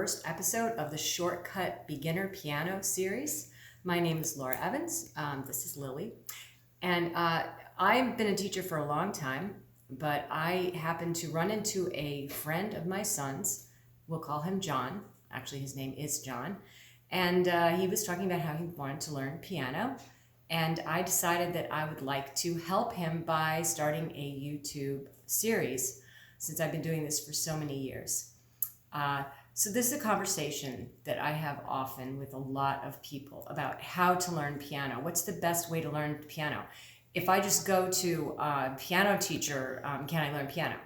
first episode of the Shortcut Beginner Piano series. My name is Laura Evans. This is Lily. And I've been a teacher for a long time, but I happened to run into a friend of my son's. We'll call him John. Actually, his name is John. And he was talking about how he wanted to learn piano. And I decided that I would like to help him by starting a YouTube series, since I've been doing this for so many years. So this is a conversation that I have often with a lot of people about how to learn piano. What's the best way to learn piano? If I just go to a piano teacher, can I learn piano?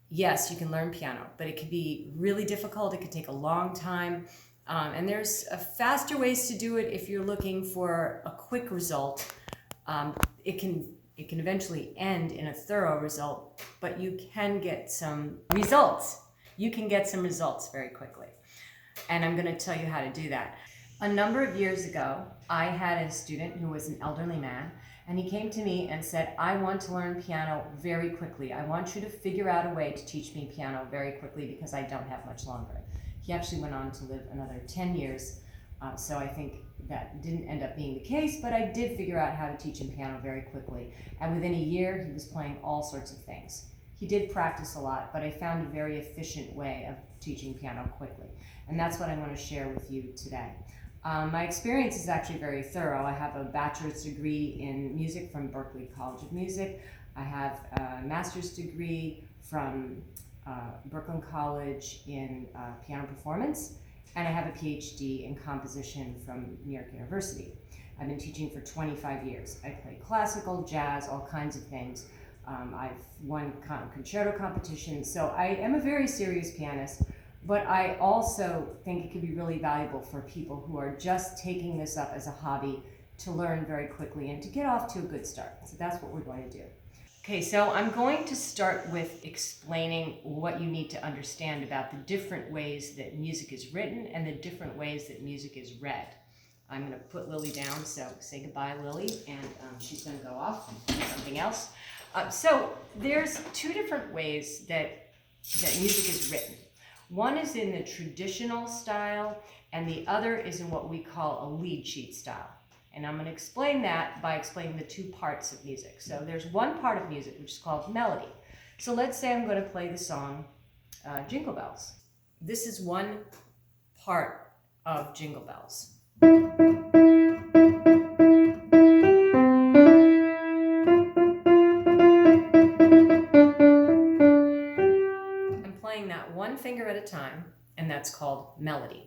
Yes, you can learn piano, but it can be really difficult. It could take a long time. And there's faster ways to do it if you're looking for a quick result. It can eventually end in a thorough result, but you can get some results. You can get some results very quickly. And I'm going to tell you how to do that. A number of years ago, I had a student who was an elderly man, and he came to me and said, I want to learn piano very quickly. I want you to figure out a way to teach me piano very quickly because I don't have much longer. He actually went on to live another 10 years, so I think that didn't end up being the case, but I did figure out how to teach him piano very quickly. And within a year, he was playing all sorts of things. He did practice a lot, but I found a very efficient way of teaching piano quickly. And that's what I want to share with you today. My experience is actually very thorough. I have a bachelor's degree in music from Berklee College of Music. I have a master's degree from Brooklyn College in piano performance, and I have a PhD in composition from New York University. I've been teaching for 25 years. I play classical, jazz, all kinds of things. I've won concerto competitions, so I am a very serious pianist, but I also think it could be really valuable for people who are just taking this up as a hobby to learn very quickly and to get off to a good start. So that's what we're going to do. Okay, so I'm going to start with explaining what you need to understand about the different ways that music is written and the different ways that music is read. I'm going to put Lily down, so say goodbye, Lily, and she's going to go off and do something else. So there's two different ways that music is written. One is in the traditional style, and the other is in what we call a lead sheet style. And I'm going to explain that by explaining the two parts of music. So there's one part of music which is called melody. So let's say I'm going to play the song Jingle Bells. This is one part of Jingle Bells. I'm playing that one finger at a time, and that's called melody.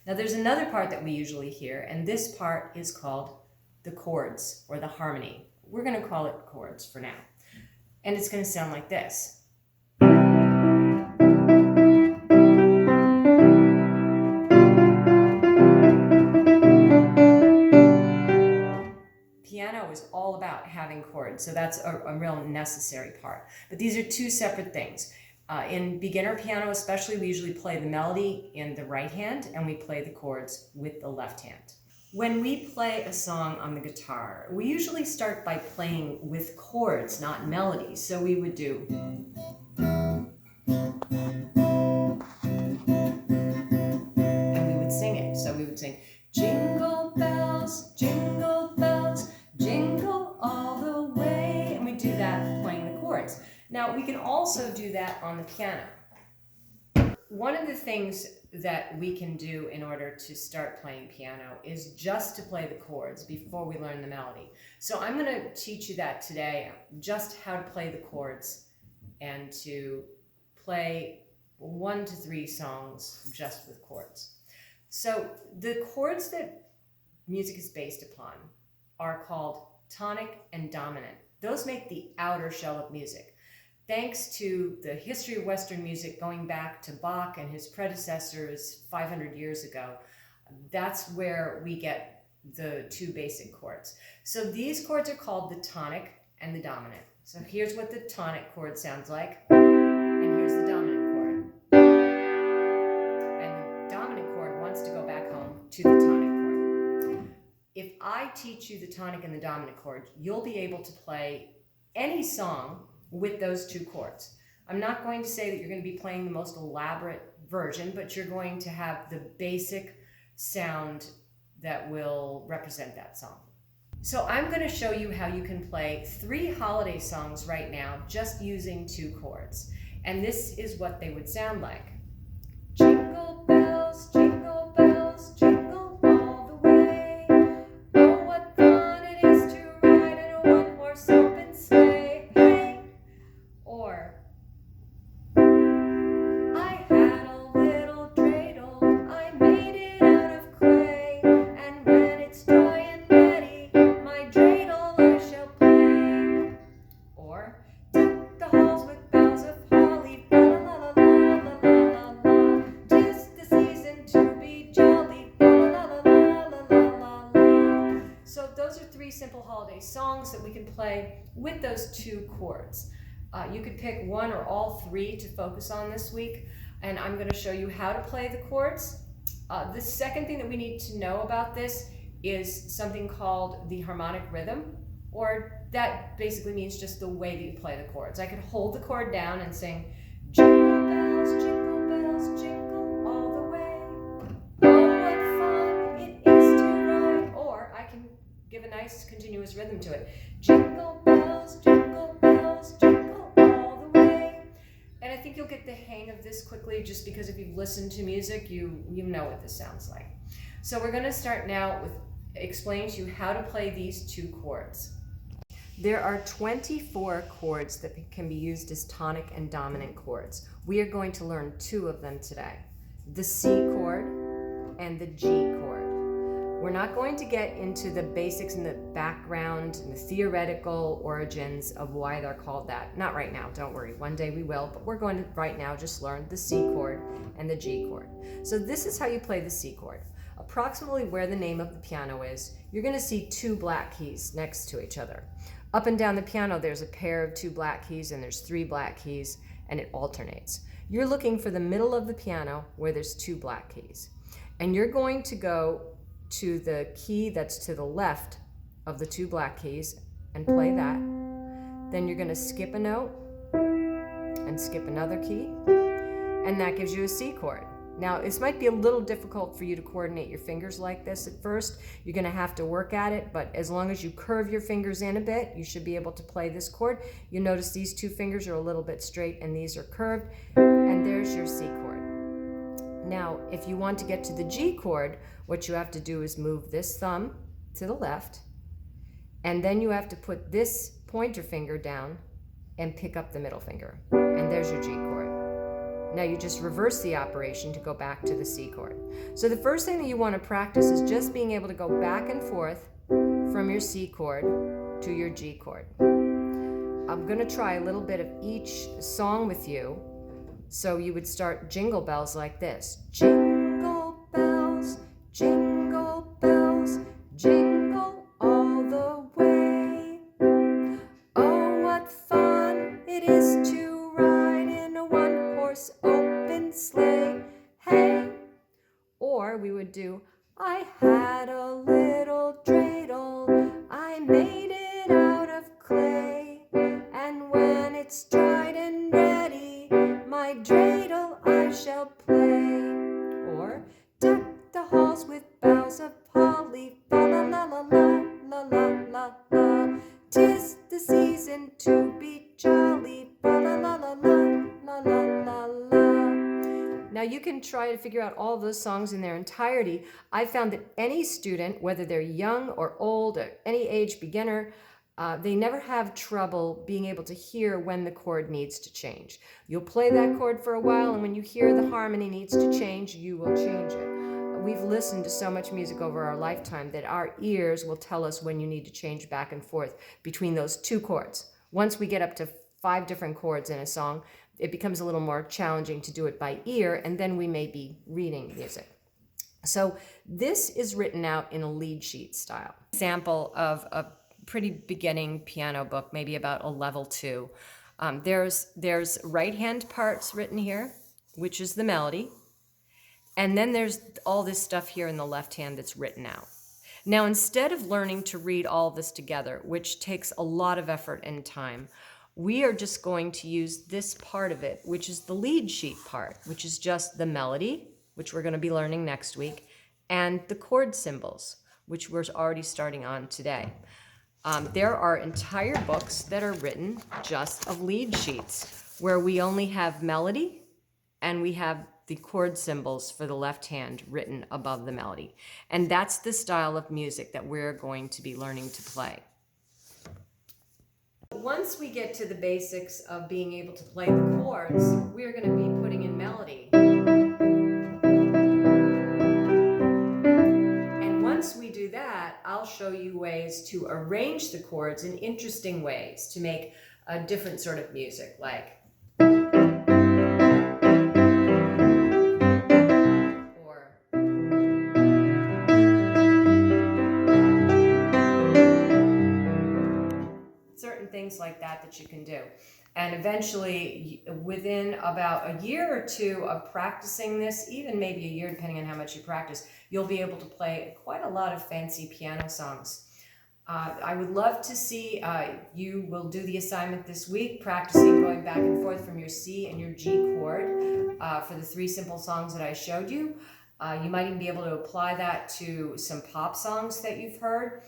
Now there's another part that we usually hear, and this part is called the chords or the harmony. We're going to call it chords for now. And it's going to sound like this. Piano is all about having chords, so that's a real necessary part. But these are two separate things. In beginner piano especially, we usually play the melody in the right hand and we play the chords with the left hand. When we play a song on the guitar, we usually start by playing with chords, not melodies. So we would do... and we would sing it. So we would sing, jingle bells, jingle all the way. And we do that playing the chords. Now, we can also do that on the piano. One of the things that we can do in order to start playing piano is just to play the chords before we learn the melody. So I'm going to teach you that today, just how to play the chords and to play 1 to 3 songs just with chords. So the chords that music is based upon are called tonic and dominant. Those make the outer shell of music. Thanks to the history of Western music going back to Bach and his predecessors 500 years ago, that's where we get the two basic chords. So these chords are called the tonic and the dominant. So here's what the tonic chord sounds like, and here's the dominant chord. And the dominant chord wants to go back home to the tonic chord. If I teach you the tonic and the dominant chord, you'll be able to play any song with those two chords. I'm not going to say that you're going to be playing the most elaborate version, but you're going to have the basic sound that will represent that song. So I'm going to show you how you can play 3 holiday songs right now just using 2 chords. And this is what they would sound like. Jingle bells, jingle all the way. Oh, what fun it is to ride in a one-horse open sleigh. Hey! Or I had a little dreidel, I made it out of clay, and when it's dry and ready, my dreidel I shall play. Or deck the halls with boughs of holly, la la la la la la la la. 'Tis the season to be jolly, la la la la la la la la. So those are 3 simple holiday songs that we can play with those 2 chords. You could pick one or all 3 to focus on this week, and I'm going to show you how to play the chords. The second thing that we need to know about this is something called the harmonic rhythm, or that basically means just the way that you play the chords. I could hold the chord down and sing jingle bells, jingle all the way. Oh, what fun it is to ride. Or I can give a nice continuous rhythm to it. Jingle bells, jingle all the way. And I think you'll get the hang of this quickly, just because if you've listened to music, you know what this sounds like. So we're going to start now with explaining to you how to play these 2 chords. There are 24 chords that can be used as tonic and dominant chords. We are going to learn 2 of them today, the C chord and the G chord. We're not going to get into the basics and the background and the theoretical origins of why they're called that. Not right now, don't worry. One day we will, but we're going to right now just learn the C chord and the G chord. So this is how you play the C chord. Approximately where the name of the piano is, you're going to see 2 black keys next to each other. Up and down the piano, there's a pair of 2 black keys, and there's 3 black keys, and it alternates. You're looking for the middle of the piano where there's 2 black keys. And you're going to go to the key that's to the left of the 2 black keys and play that. Then you're going to skip a note and skip another key, and that gives you a C chord. Now, this might be a little difficult for you to coordinate your fingers like this at first. You're going to have to work at it, but as long as you curve your fingers in a bit, you should be able to play this chord. You notice these 2 fingers are a little bit straight and these are curved, and there's your C chord. Now, if you want to get to the G chord, what you have to do is move this thumb to the left, and then you have to put this pointer finger down and pick up the middle finger, and there's your G chord. Now you just reverse the operation to go back to the C chord. So the first thing that you want to practice is just being able to go back and forth from your C chord to your G chord. I'm going to try a little bit of each song with you. So you would start Jingle Bells like this. Jingle bells, jingle all the way. Oh, what fun it is to ride in a one-horse open sleigh. Hey! Or we would do, I had a little dreidel, I made it out of clay, and when it's dried and ready, my dreidel I shall play. Or deck the halls with boughs of holly, la la la la la la la la. 'Tis the season to be jolly, la la la la la la la la. Now you can try to figure out all those songs in their entirety. I found that any student, whether they're young or old, or any age beginner, they never have trouble being able to hear when the chord needs to change. You'll play that chord for a while, and when you hear the harmony needs to change, you will change it. We've listened to so much music over our lifetime that our ears will tell us when you need to change back and forth between those 2 chords. Once we get up to 5 different chords in a song, it becomes a little more challenging to do it by ear, and then we may be reading music. So this is written out in a lead sheet style. Example of a pretty beginning piano book, maybe about a level 2. There's right hand parts written here, which is the melody. And then there's all this stuff here in the left hand that's written out. Now, instead of learning to read all this together, which takes a lot of effort and time, we are just going to use this part of it, which is the lead sheet part, which is just the melody, which we're going to be learning next week, and the chord symbols, which we're already starting on today. There are entire books that are written just of lead sheets, where we only have melody and we have the chord symbols for the left hand written above the melody. And that's the style of music that we're going to be learning to play. Once we get to the basics of being able to play the chords, we're going to be putting in melody. And once we do that, I'll show you ways to arrange the chords in interesting ways to make a different sort of music, like certain things like that you can do. And eventually, within about a year or two of practicing this, even maybe a year depending on how much you practice, you'll be able to play quite a lot of fancy piano songs. I would love to see, you will do the assignment this week, practicing going back and forth from your C and your G chord for the 3 simple songs that I showed you. You might even be able to apply that to some pop songs that you've heard.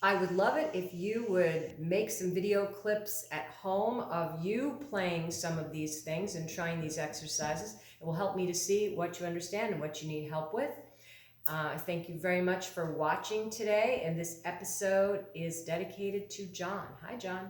I would love it if you would make some video clips at home of you playing some of these things and trying these exercises. It will help me to see what you understand and what you need help with. Thank you very much for watching today, and this episode is dedicated to John. Hi, John.